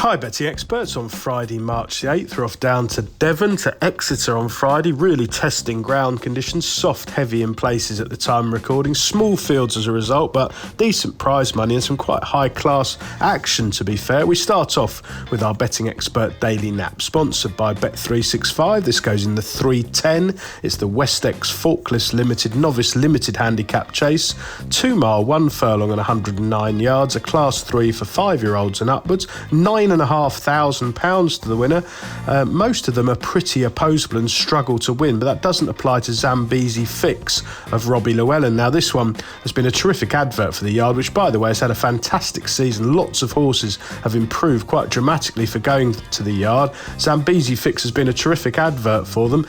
Hi, betting experts. On Friday, March the 8th, we're off down to Devon to Exeter on Friday. Really testing ground conditions, soft, heavy in places at the time of recording. Small fields as a result, but decent prize money and some quite high-class action, to be fair. We start off with our betting expert daily nap, sponsored by Bet365. This goes in the 310. It's the Westex Forkless Limited Novice Limited Handicap Chase. 2 mile, 1 furlong and 109 yards. A Class 3 for 5-year-olds and upwards. £9,500 to the winner. Most of them are pretty opposable and struggle to win, but that doesn't apply to Zambezi Fix of Robbie Llewellyn. Now, this one has been a terrific advert for the yard, which, by the way, has had a fantastic season. Lots of horses have improved quite dramatically for going to the yard. Zambezi Fix has been a terrific advert for them.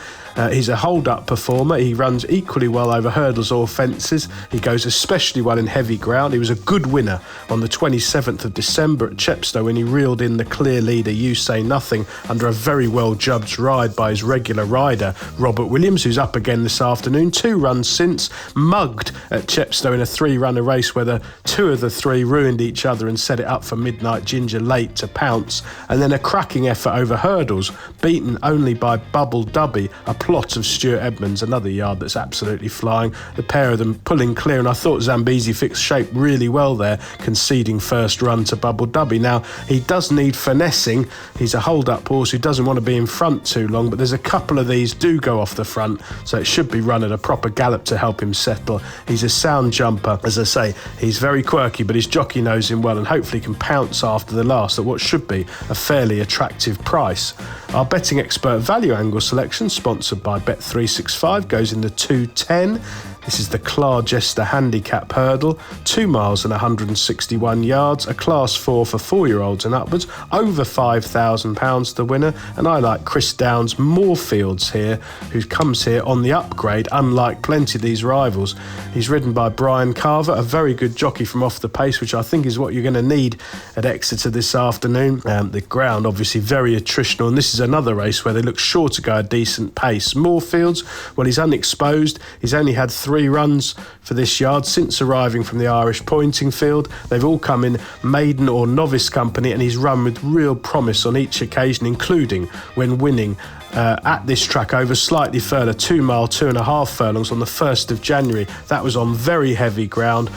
He's a hold-up performer. He runs equally well over hurdles or fences. He goes especially well in heavy ground. He was a good winner on the 27th of December at Chepstow when he reeled in the clear leader, You Say Nothing, under a very well-judged ride by his regular rider, Robert Williams, who's up again this afternoon. 2 runs since, mugged at Chepstow in a 3-runner race where the 2 of the 3 ruined each other and set it up for Midnight Ginger late to pounce. And then a cracking effort over hurdles, beaten only by Bubble Dubby, a plot of Stuart Edmonds, another yard that's absolutely flying. The pair of them pulling clear, and I thought Zambezi Fix shaped really well there, conceding first run to Bubble Dubby. Now, he does need finessing. He's a hold-up horse who doesn't want to be in front too long, but there's a couple of these do go off the front, so it should be run at a proper gallop to help him settle. He's a sound jumper. As I say, he's very quirky, but his jockey knows him well and hopefully can pounce after the last at what should be a fairly attractive price. Our betting expert value angle selection, sponsored by Bet365, goes in the 210. This is the Clargester Handicap Hurdle, 2 miles and 161 yards, a Class 4 for 4-year-olds and upwards, over £5,000 the winner. And I like Chris Downs Moorfields here, who comes here on the upgrade, unlike plenty of these rivals. He's ridden by Brian Carver, a very good jockey from off the pace, which I think is what you're going to need at Exeter this afternoon. The ground, obviously, very attritional, and this is another race where they look sure to go a decent pace. Moorfields, well, he's unexposed. He's only had 3 runs for this yard since arriving from the Irish pointing field. They've all come in maiden or novice company, and he's run with real promise on each occasion, including when winning at this track over slightly further, 2 mile, 2.5 furlongs on the 1st of January. That was on very heavy ground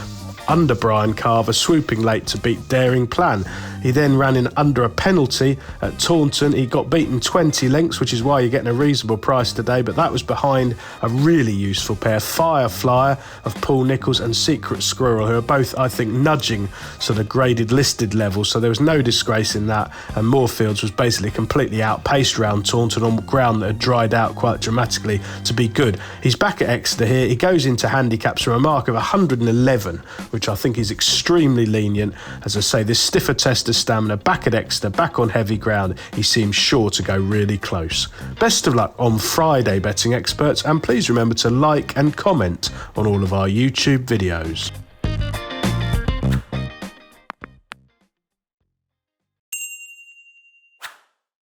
under Brian Carver, swooping late to beat Daring Plan. He then ran in under a penalty at Taunton. He got beaten 20 lengths, which is why you're getting a reasonable price today, but that was behind a really useful pair, Fire Flyer of Paul Nicholls and Secret Squirrel, who are both, I think, nudging sort of graded listed levels, so there was no disgrace in that. And Moorfields was basically completely outpaced round Taunton on ground that had dried out quite dramatically to be good. He's back at Exeter here. He goes into handicaps from a mark of 111, which I think is extremely lenient. As I say, this stiffer test of stamina, back at Exeter, back on heavy ground, he seems sure to go really close. Best of luck on Friday, betting experts, and please remember to like and comment on all of our YouTube videos.